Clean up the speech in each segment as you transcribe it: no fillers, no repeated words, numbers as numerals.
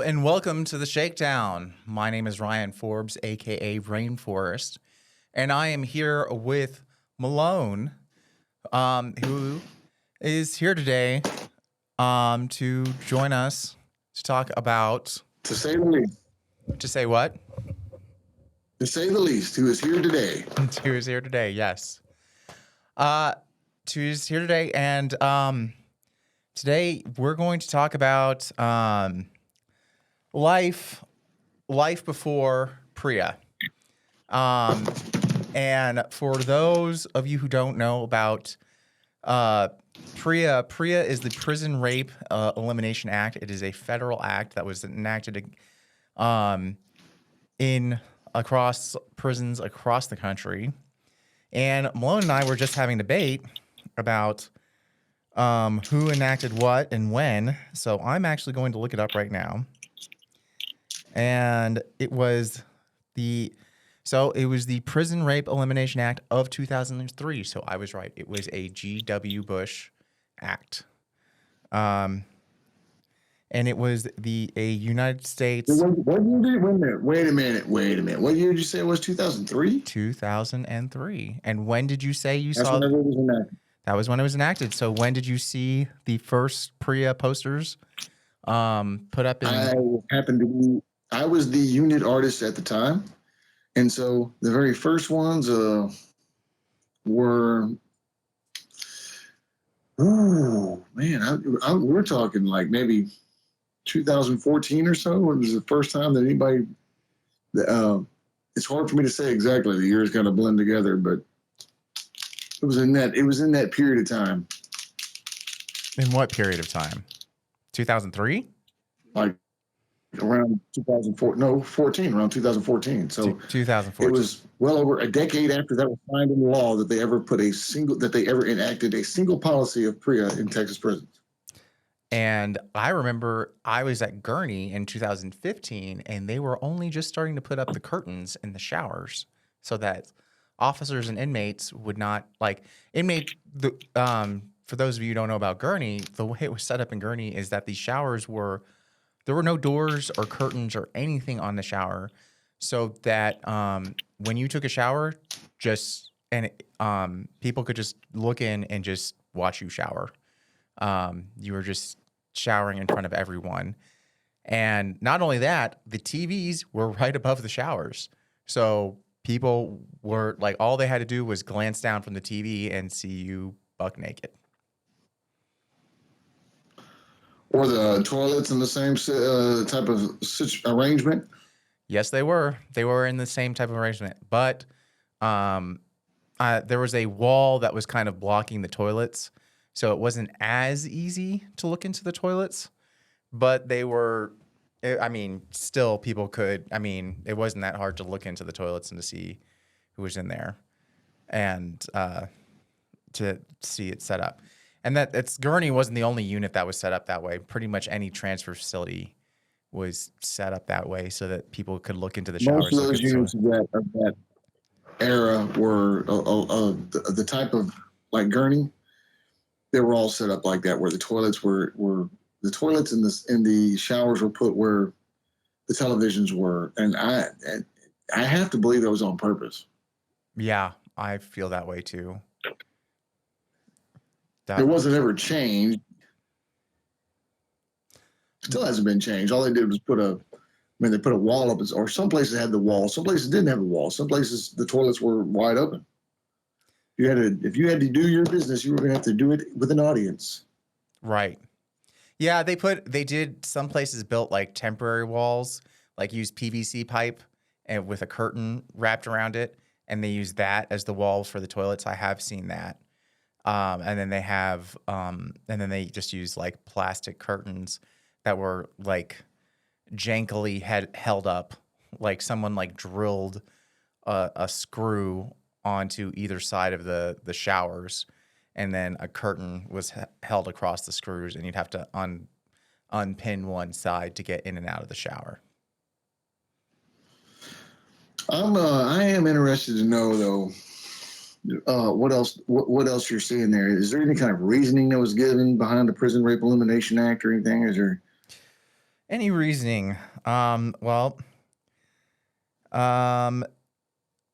and welcome to the Shakedown. My name is Ryan Forbes, aka Rainforest, and I am here with Malone, who is here today to join us to talk about. To say the least. To say what? To say the least, who is here today. Who is here today, yes. Who's here today, and today we're going to talk about life before PREA. And for those of you who don't know about PREA is the Prison Rape Elimination Act. It is a federal act that was enacted in across prisons across the country. And Malone and I were just having a debate about who enacted what and when. So I'm actually going to look it up right now. And it was the Prison Rape Elimination Act of 2003. So I was right. It was a G.W. Bush act. And it was a United States. What year did it? Wait a minute. What year did you say it was? 2003? 2003. And when did you say you That's saw? When it was enacted. That was when it was enacted. So when did you see the first PREA posters put up in? I was the unit artist at the time. And so the very first ones were, we're talking like maybe 2014 or so. It was the first time that anybody, it's hard for me to say exactly. The years kind of blend together, but it was in that period of time. In what period of time? 2003? Like around 2014, around 2014. So 2014. It was well over a decade after that was signed into law that they ever enacted a single policy of PREA in Texas prisons. And I remember I was at Gurney in 2015, and they were only just starting to put up the curtains in the showers so that officers and inmates would not for those of you who don't know about Gurney, the way it was set up in Gurney is that the showers there were no doors or curtains or anything on the shower, so that when you took a shower, people could just look in and just watch you shower. You were just showering in front of everyone. And not only that, the TVs were right above the showers. So people were like, all they had to do was glance down from the TV and see you buck naked. Or the toilets in the same type of arrangement? Yes, they were. They were in the same type of arrangement. But there was a wall that was kind of blocking the toilets. So it wasn't as easy to look into the toilets. But they were, still people could. It wasn't that hard to look into the toilets and to see who was in there and to see it set up. And Gurney wasn't the only unit that was set up that way. Pretty much any transfer facility was set up that way so that people could look into the showers. Most of those units of that era were the type of like Gurney. They were all set up like that, where the toilets were the toilets and the showers were put where the televisions were, and I have to believe that was on purpose. Yeah, I feel that way too. It wasn't ever changed. Still hasn't been changed. All they did was they put a wall up, or some places had the wall, some places didn't have a wall, some places the toilets were wide open. If you had to do your business, you were going to have to do it with an audience. Right. Yeah, some places built like temporary walls, like used PVC pipe and with a curtain wrapped around it, and they use that as the walls for the toilets. I have seen that. And then they just use like plastic curtains that were like jankily held up, like someone like drilled a screw onto either side of the showers, and then a curtain was held across the screws, and you'd have to unpin one side to get in and out of the shower. I am interested to know though. What else you're seeing there? Is there any kind of reasoning that was given behind the Prison Rape Elimination Act or anything? Is there? Any reasoning? Well, um,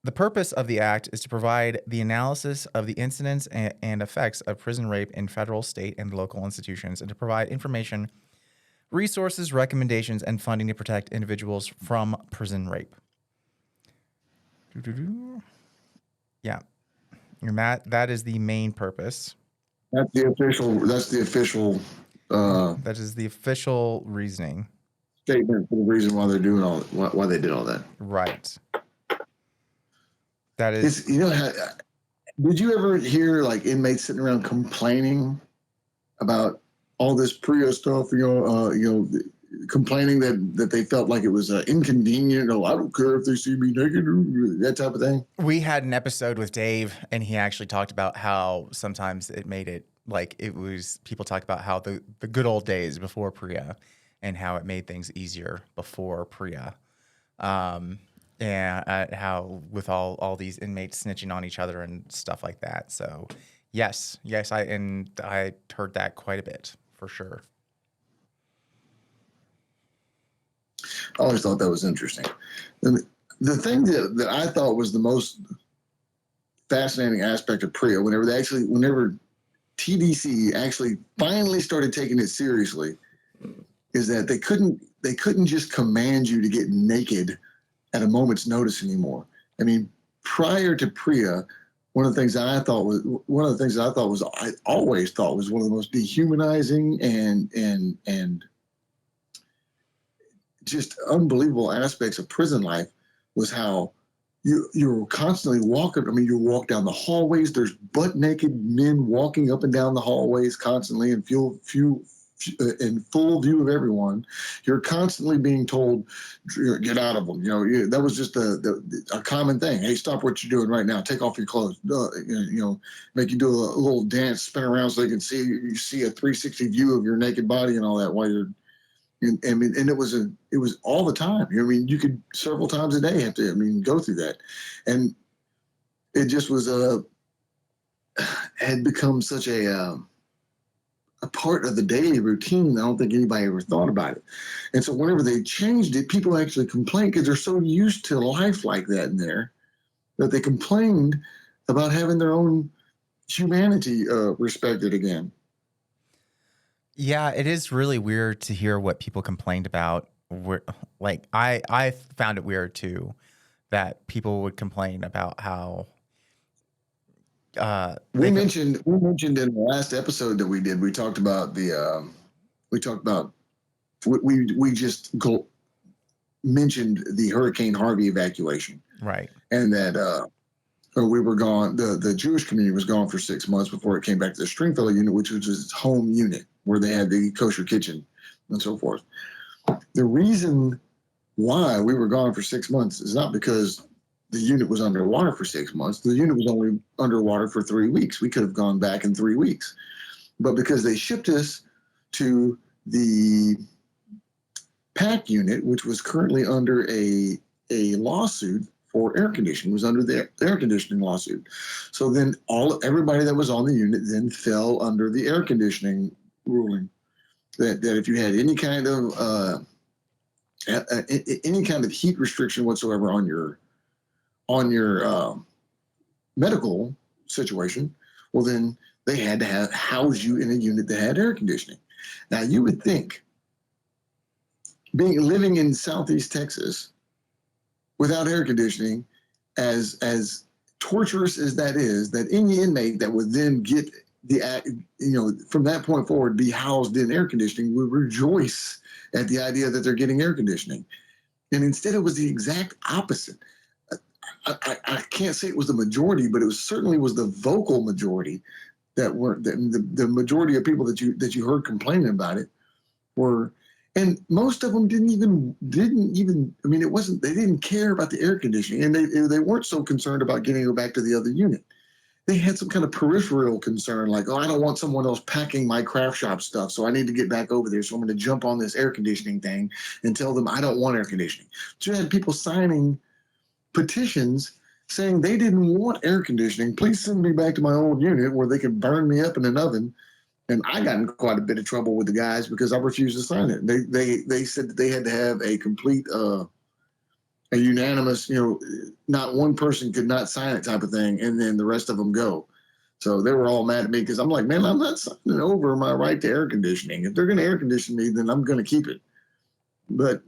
the purpose of the act is to provide the analysis of the incidents and effects of prison rape in federal, state, and local institutions, and to provide information, resources, recommendations, and funding to protect individuals from prison rape. Yeah, and that is the main purpose. That's the official. That's the official. That is the official reasoning. Statement for the reason why they're doing why they did all that. Right. That is. Did you ever hear like inmates sitting around complaining about all this PREA stuff? Complaining that they felt like it was inconvenient. Oh, I don't care if they see me naked, that type of thing. We had an episode with Dave, and he actually talked about how sometimes it made it like it was. People talk about how the good old days before PREA, and how it made things easier before PREA. And how with all these inmates snitching on each other and stuff like that. So yes, I heard that quite a bit for sure. I always thought that was interesting. And the thing that I thought was the most fascinating aspect of PREA, whenever TDC actually finally started taking it seriously, is that they couldn't just command you to get naked at a moment's notice anymore. I mean, prior to PREA, one of the things I always thought was one of the most dehumanizing and just unbelievable aspects of prison life was how you're constantly walking. I mean, you walk down the hallways. There's butt naked men walking up and down the hallways constantly in in full view of everyone. You're constantly being told, get out of them. That was just a common thing. Hey, stop what you're doing right now. Take off your clothes. Make you do a little dance, spin around so they can see a 360 view of your naked body and all that while you're. And it was all the time. I mean, you could several times a day have to. Go through that, and it just was had become such a part of the daily routine. I don't think anybody ever thought about it. And so whenever they changed it, people actually complained because they're so used to life like that in there that they complained about having their own humanity respected again. Yeah, it is really weird to hear what people complained about. Like I found it weird too that people would complain about how we mentioned in the last episode that we did, we talked about mentioned the Hurricane Harvey evacuation. Right. And that we were gone, the Jewish community was gone for 6 months before it came back to the Stringfellow unit, which was its home unit where they had the kosher kitchen and so forth. The reason why we were gone for 6 months is not because the unit was underwater for 6 months. The unit was only underwater for 3 weeks. We could have gone back in 3 weeks. But because they shipped us to the PAC unit, which was currently under a lawsuit for air conditioning, was under the air conditioning lawsuit. So then everybody that was on the unit then fell under the air conditioning ruling that if you had any kind of heat restriction whatsoever on your medical situation, well, then they had to house you in a unit that had air conditioning. Now, you would think, living in Southeast Texas without air conditioning, as torturous as that is, that any inmate that would then get from that point forward be housed in air conditioning would rejoice at the idea that they're getting air conditioning. And instead, it was the exact opposite. I can't say it was the majority, but it certainly was the vocal majority that were the majority of people that you heard complaining about it were, and most of them didn't even. I mean, they didn't care about the air conditioning, and they weren't so concerned about getting it back to the other unit. They had some kind of peripheral concern, like, oh, I don't want someone else packing my craft shop stuff, so I need to get back over there. So I'm going to jump on this air conditioning thing and tell them I don't want air conditioning. So you had people signing petitions saying they didn't want air conditioning. Please send me back to my old unit where they could burn me up in an oven And I got in quite a bit of trouble with the guys because I refused to sign it. They said that they had to have a complete a unanimous, not one person could not sign it type of thing, and then the rest of them go. So they were all mad at me because I'm like, man, I'm not signing over my right to air conditioning. If they're going to air condition me, then I'm going to keep it. But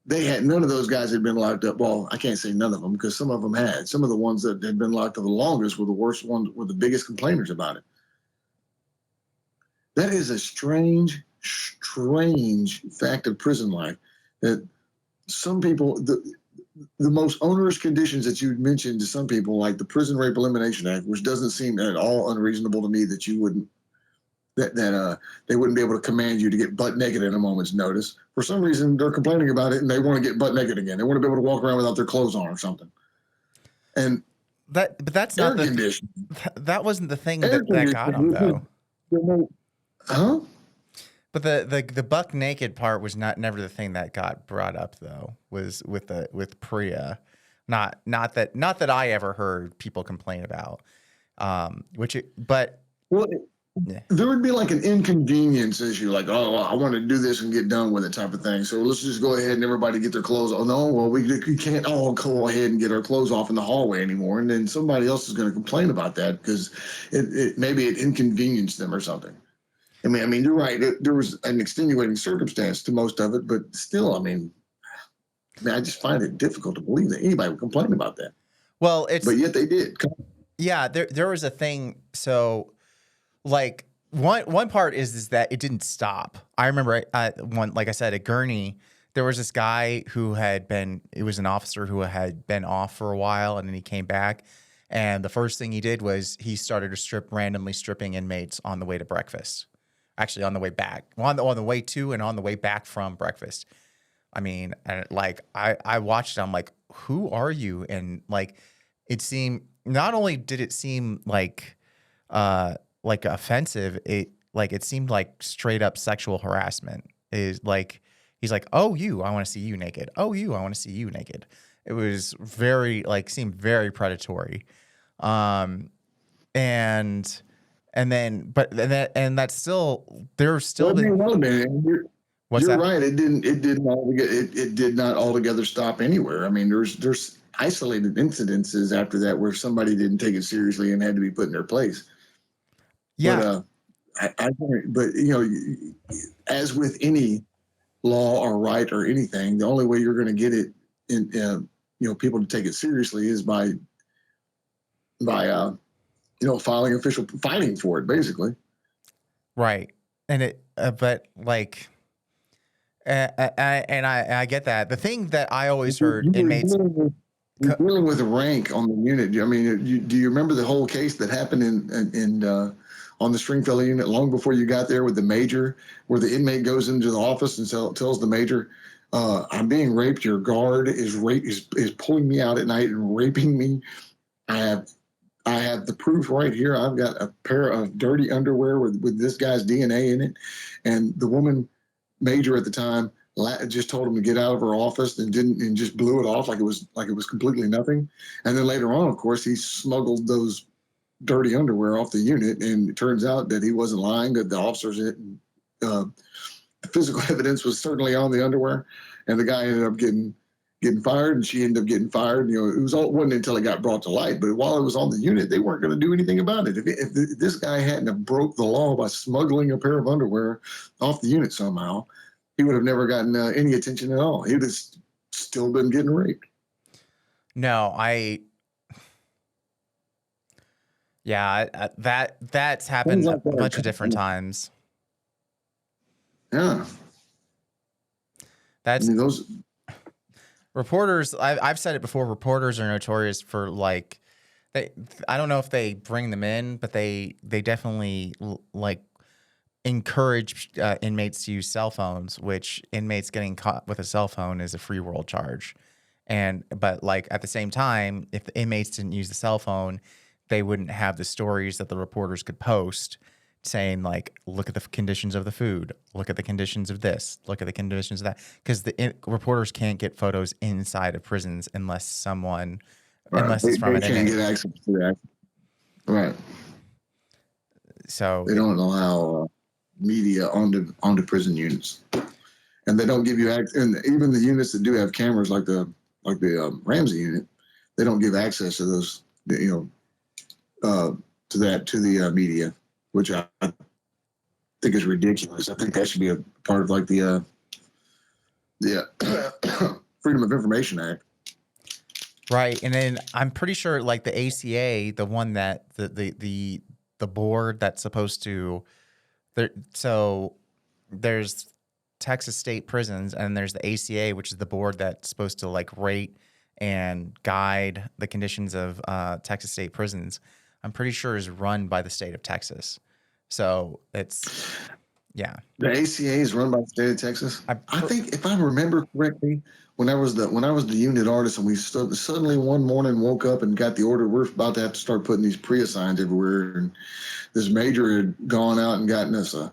they had none of those guys had been locked up. Well, I can't say none of them because some of them had. Some of the ones that had been locked up the longest were the worst ones, were the biggest complainers about it. That is a strange fact of prison life that some people, the most onerous conditions that you mentioned to some people, like the Prison Rape Elimination Act, which doesn't seem at all unreasonable to me that you wouldn't, that they wouldn't be able to command you to get butt naked at a moment's notice. For some reason, they're complaining about it and they want to get butt naked again. They want to be able to walk around without their clothes on or something. And but that's not air conditioning. That wasn't the thing Air that got them though. Huh? But the buck naked part was never the thing that got brought up though. Was with PREA, not that I ever heard people complain about. There would be like an inconvenience issue, like, oh, I want to do this and get done with it type of thing. So let's just go ahead and everybody get their clothes. Oh no, well we can't all go ahead and get our clothes off in the hallway anymore, and then somebody else is going to complain about that because maybe it inconvenienced them or something. I mean, you're right. There was an extenuating circumstance to most of it, but still, I just find it difficult to believe that anybody would complain about that. Well, but yet they did. Yeah, there was a thing. So, like one part is that it didn't stop. I remember like I said, at Gurney, there was this guy who it was an officer who had been off for a while, and then he came back. And the first thing he did was he started randomly stripping inmates on the way to breakfast. Actually, on the way back, on the way to and on the way back from breakfast. I mean, and like I watched it, I'm like, who are you? And like, it seemed, not only did it seem like offensive, it seemed like straight up sexual harassment. Is like, he's like, oh, I want to see you naked. Oh, I want to see you naked. It was seemed very predatory. That's still, there's still been. You're right. It did not altogether stop anywhere. I mean, there's isolated incidences after that where somebody didn't take it seriously and had to be put in their place. Yeah. But as with any law or right or anything, the only way you're going to get it in people to take it seriously is by filing official, fighting for it, basically. Right. And I get that. The thing that I always heard inmates dealing with rank on the unit. I mean, do you remember the whole case that happened on the Stringfellow unit long before you got there with the major, where the inmate goes into the office and tells the major, "I'm being raped. Your guard is pulling me out at night and raping me. I have the proof right here. I've got a pair of dirty underwear with this guy's DNA in it." And the woman major at the time just told him to get out of her office and just blew it off like it was completely nothing. And then later on, of course, he smuggled those dirty underwear off the unit, and it turns out that he wasn't lying, that the officers the physical evidence was certainly on the underwear, and the guy ended up getting fired, and she ended up getting fired. It wasn't until it got brought to light, but while it was on the unit, they weren't going to do anything about it. If this guy hadn't have broke the law by smuggling a pair of underwear off the unit somehow, he would have never gotten any attention at all. He would have still been getting raped. No, that's happened a bunch of different times. Yeah. Those reporters, I've said it before, reporters are notorious for I don't know if they bring them in, but they definitely encourage inmates to use cell phones, which inmates getting caught with a cell phone is a free world charge. But at the same time, if the inmates didn't use the cell phone, they wouldn't have the stories that the reporters could post saying look at the conditions of the food, look at the conditions of this, look at the conditions of that, because the reporters can't get photos inside of prisons unless it's from an inmate. Get access to that. Right. So They don't allow media onto prison units, and they don't give you and even the units that do have cameras, like the Ramsey unit, they don't give access to those, to the media, which I think is ridiculous. I think that should be a part of like the Freedom of Information Act. right, and then I'm pretty sure like the ACA, the one that the board that's supposed to there. So there's Texas state prisons, and there's the ACA, which is the board that's supposed to like rate and guide the conditions of Texas state prisons. I'm pretty sure is run by the state of Texas. So it's yeah. The ACA is run by the state of Texas. I Pr- think, if I remember correctly, when I was the unit artist, and we suddenly one morning woke up and got the order, we're about to have to start putting these PREA signs everywhere, and this major had gone out and gotten us a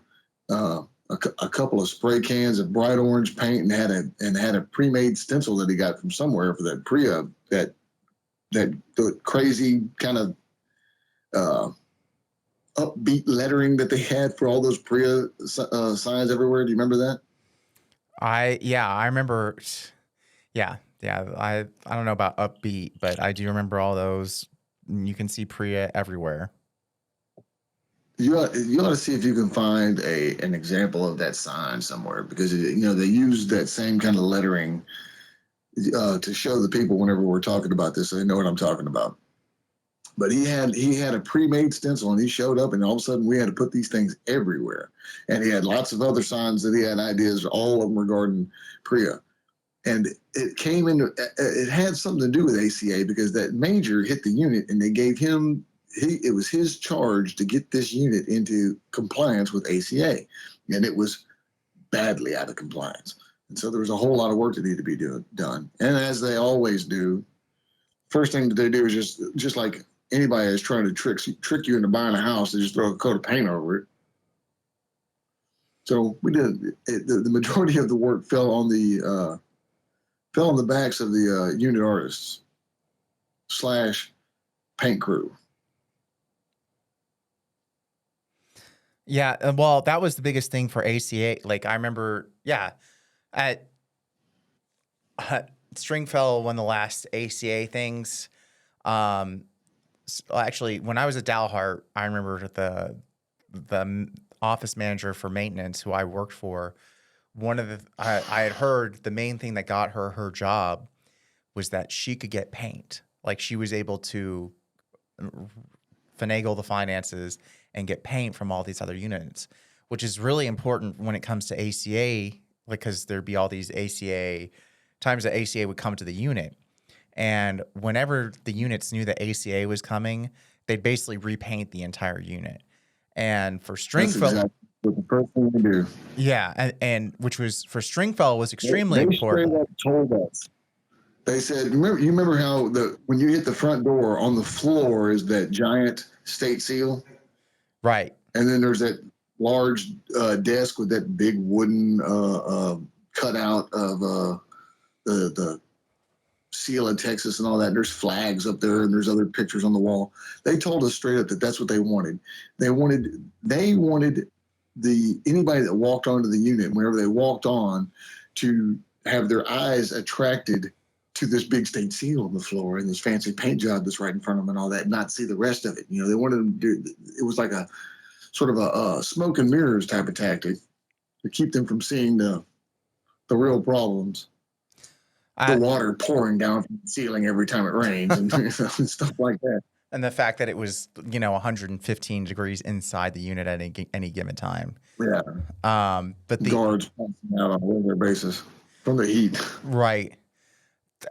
couple of spray cans of bright orange paint, and had a pre-made stencil that he got from somewhere for that PREA, that the crazy kind of upbeat lettering that they had for all those PREA signs everywhere. Do you remember that? I remember. Yeah, I don't know about upbeat, but I do remember all those. You can see PREA everywhere. You ought to see if you can find an example of that sign somewhere, because they use that same kind of lettering to show the people whenever we're talking about this, so they know what I'm talking about. But he had a pre-made stencil, and he showed up, and all of a sudden we had to put these things everywhere. And he had lots of other signs that he had ideas, all of them regarding PREA. And it had something to do with ACA, because that major hit the unit, and they gave him, it was his charge to get this unit into compliance with ACA. And it was badly out of compliance. And so there was a whole lot of work that needed to be done. And as they always do, first thing that they do is just like anybody is trying to trick you into buying a house, they just throw a coat of paint over it. So we did the majority of the work fell on the backs of the unit artists / paint crew. Yeah, well, that was the biggest thing for ACA. Like I remember, at Stringfellow, one of the last ACA things. Actually, when I was at Dalhart, I remember the office manager for maintenance who I worked for. I had heard the main thing that got her job was that she could get paint. Like she was able to finagle the finances and get paint from all these other units, which is really important when it comes to ACA, because there'd be all these ACA times that ACA would come to the unit. And whenever the units knew that ACA was coming, they'd basically repaint the entire unit. And for Stringfellow, that's exactly what the first thing they do. Yeah, and which was for Stringfellow was extremely important. They straight up told us. They said, you remember how when you hit the front door, on the floor is that giant state seal? Right. And then there's that large desk with that big wooden cutout of the seal of Texas and all that. And there's flags up there, and there's other pictures on the wall. They told us straight up that that's what they wanted. They wanted anybody that walked onto the unit, whenever they walked on, to have their eyes attracted to this big state seal on the floor and this fancy paint job that's right in front of them and all that, and not see the rest of it. They wanted them to do it. Was like a sort of a smoke and mirrors type of tactic to keep them from seeing the real problems. The water pouring down from the ceiling every time it rains and stuff like that. And the fact that it was, 115 degrees inside the unit at any given time. Yeah. But the guards passing out on a regular basis from the heat. Right.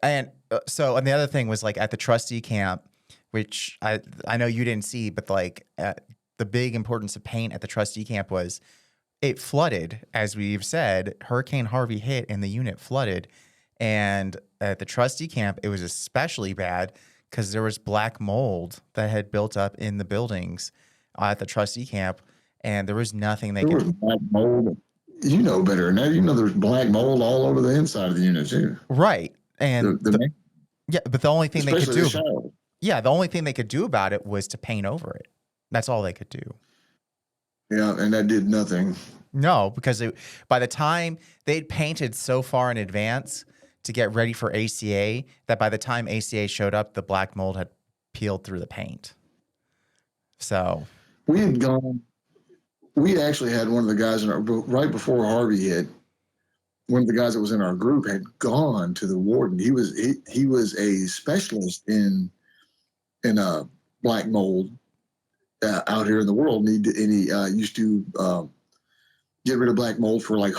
And and the other thing was like at the trustee camp, which I know you didn't see, but like the big importance of paint at the trustee camp was it flooded, as we've said. Hurricane Harvey hit and the unit flooded. And at the trustee camp, it was especially bad because there was black mold that had built up in the buildings at the trustee camp, and there was nothing they could. Was black mold. You know better than that. There's black mold all over the inside of the unit too. Right. And but the only thing they could do, the only thing they could do about it was to paint over it. That's all they could do. Yeah, and that did nothing. No, because by the time they'd painted so far in advance to get ready for ACA, that by the time ACA showed up, the black mold had peeled through the paint. So We had gone. We actually had one of the guys in our right before Harvey hit. One of the guys that was in our group had gone to the warden. He was a specialist in black mold out here in the world, and he used to get rid of black mold for like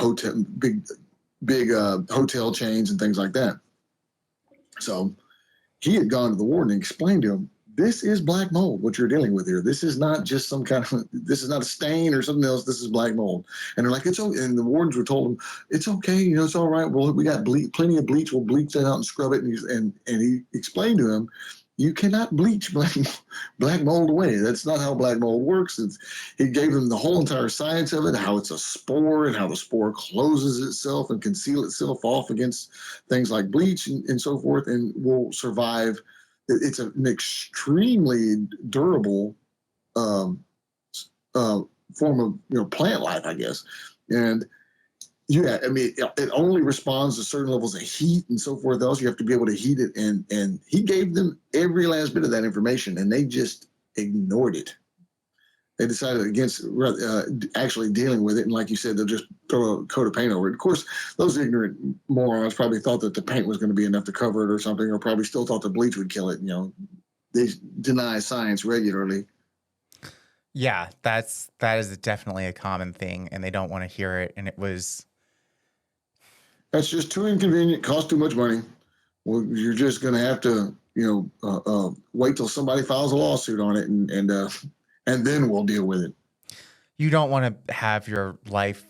big hotel chains and things like that. So he had gone to the warden and explained to him, this is black mold, what you're dealing with here. This is not just some kind of, this is not a stain or something else. This is black mold. And they're like, it's okay. And the wardens were told him, it's okay. You know, it's all right. Well, we got plenty of bleach. We'll bleach that out and scrub it. And he explained to him, you cannot bleach black mold away. That's not how black mold works. He gave them the whole entire science of it, how it's a spore and how the spore closes itself and can seal itself off against things like bleach and so forth, and will survive. It's an extremely durable form of plant life, I guess. And yeah, I mean, it only responds to certain levels of heat and so forth else. You have to be able to heat it. And he gave them every last bit of that information, and they just ignored it. They decided against actually dealing with it. And like you said, they'll just throw a coat of paint over it. Of course, those ignorant morons probably thought that the paint was going to be enough to cover it or something, or probably still thought the bleach would kill it. You know, they deny science regularly. yeah, that is definitely a common thing, and they don't want to hear it. And it was, That's just too inconvenient, costs too much money. Well, you're just going to have to, wait till somebody files a lawsuit on it, and then we'll deal with it. you don't want to have your life.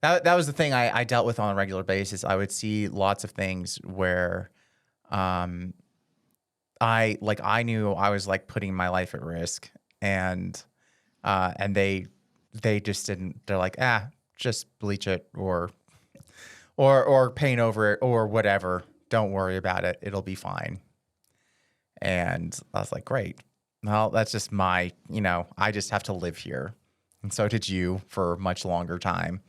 That was the thing I dealt with on a regular basis. I would see lots of things where, I knew I was like putting my life at risk, and they just didn't. They're like, just bleach it or paint over it or whatever. Don't worry about it. It'll be fine. And I was like, great. Well, that's just I just have to live here. And so did you for a much longer time.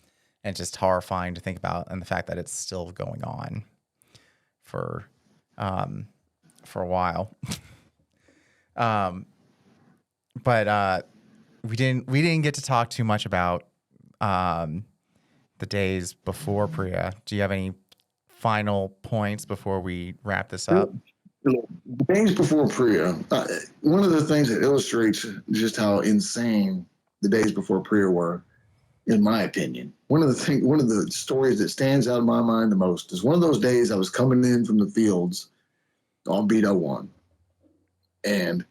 And it's just horrifying to think about, and the fact that it's still going on for a while. But we didn't get to talk too much about the days before PREA. Do you have any final points before we wrap this up? Days before PREA, one of the things that illustrates just how insane the days before PREA were, in my opinion. One of the stories that stands out in my mind the most is one of those days I was coming in from the fields on beat 01. And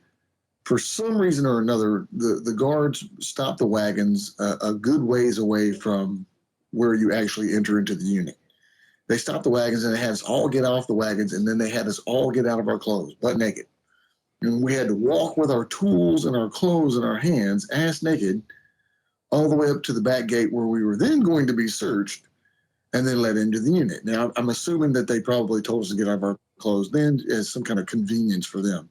for some reason or another, the guards stopped the wagons a good ways away from where you actually enter into the unit. They stopped the wagons and they had us all get off the wagons, and then they had us all get out of our clothes, butt naked. And we had to walk with our tools and our clothes in our hands, ass naked, all the way up to the back gate where we were then going to be searched and then let into the unit. Now, I'm assuming that they probably told us to get out of our clothes then as some kind of convenience for them.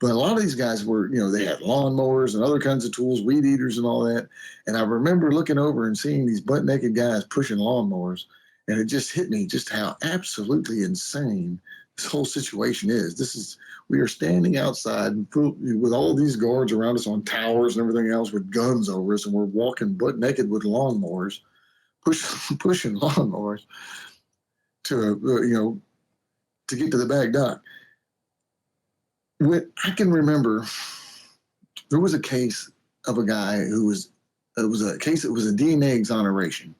But a lot of these guys were, they had lawnmowers and other kinds of tools, weed eaters and all that. And I remember looking over and seeing these butt naked guys pushing lawnmowers. And it just hit me just how absolutely insane this whole situation is. We are standing outside with all these guards around us on towers and everything else with guns over us. And we're walking butt naked with lawnmowers, pushing lawnmowers to get to the back dock. I can remember there was a case of a guy it was a DNA exoneration.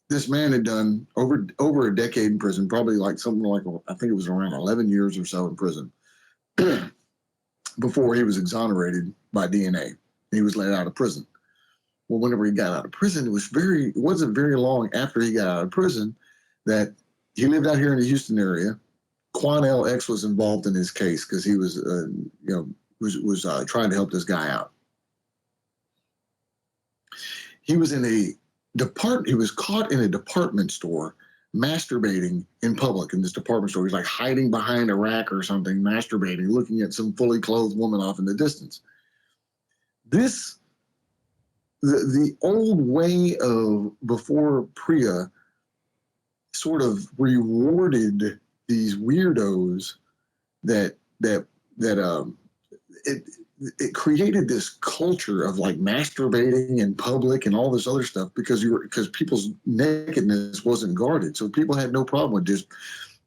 This man had done over a decade in prison, probably like something like, I think it was around 11 years or so in prison before he was exonerated by DNA. He was let out of prison. Well, whenever he got out of prison, it wasn't very long after he got out of prison that he lived out here in the Houston area. Quan X was involved in his case because he was, trying to help this guy out. He was he was caught in a department store masturbating in public in this department store. He's like hiding behind a rack or something, masturbating, looking at some fully clothed woman off in the distance. this the old way of before PREA sort of rewarded these weirdos that it created this culture of like masturbating in public and all this other stuff because people's nakedness wasn't guarded, so people had no problem with just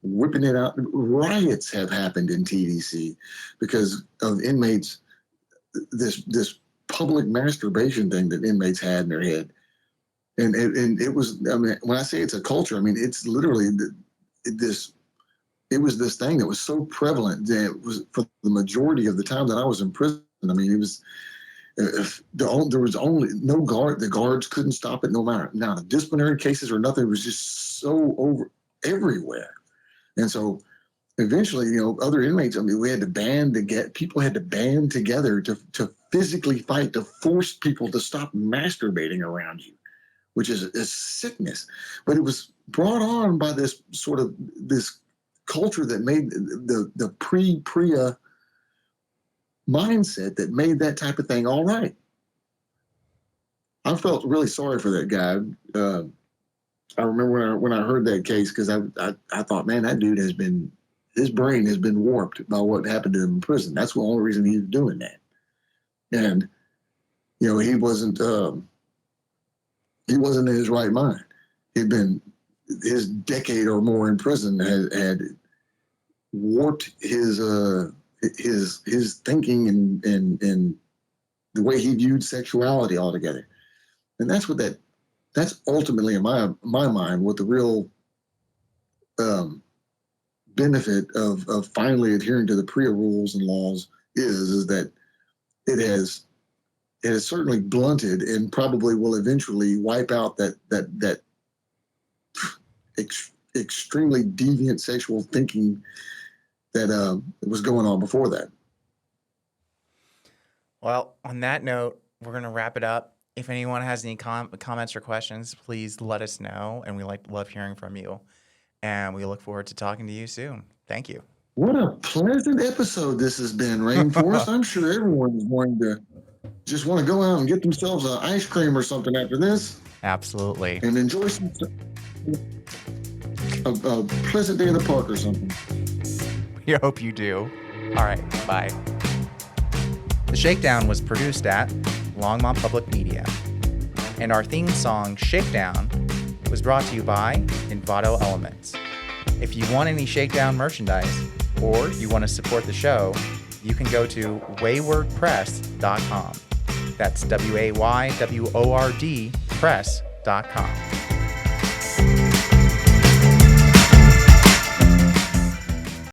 whipping it out. Riots have happened in TDC because of inmates, this public masturbation thing that inmates had in their head. And it was, I mean, when I say it's a culture, I mean, it's literally this, it was this thing that was so prevalent that it was for the majority of the time that I was in prison. I mean, it was, there was only no guard, the guards couldn't stop it no matter. Now, the disciplinary cases or nothing, was just so over everywhere. And so eventually, you know, other inmates, I mean, we had to people had to band together to physically fight, to force people to stop masturbating around you, which is a sickness. But it was brought on by this sort of this culture that made the pre-PREA mindset that made that type of thing all right. I felt really sorry for that guy. I remember when I heard that case, because I thought, man, that dude his brain has been warped by what happened to him in prison. That's the only reason he was doing that. And, you know, he wasn't in his right mind. His decade or more in prison had warped his thinking and the way he viewed sexuality altogether. And that's ultimately in my mind what the real benefit of finally adhering to the PREA rules and laws is that it has certainly blunted and probably will eventually wipe out that extremely deviant sexual thinking that was going on before that. Well, on that note, we're going to wrap it up. If anyone has any comments or questions, please let us know, and we love hearing from you. And we look forward to talking to you soon. Thank you. What a pleasant episode this has been, Rainforest. I'm sure everyone is going to just want to go out and get themselves an ice cream or something after this. Absolutely. And enjoy a pleasant day in the park or something. We hope you do. All right, bye. The Shakedown was produced at Longmont Public Media. And our theme song, Shakedown, was brought to you by Envato Elements. If you want any Shakedown merchandise, or you want to support the show, you can go to waywordpress.com. That's WAYWORD press.com.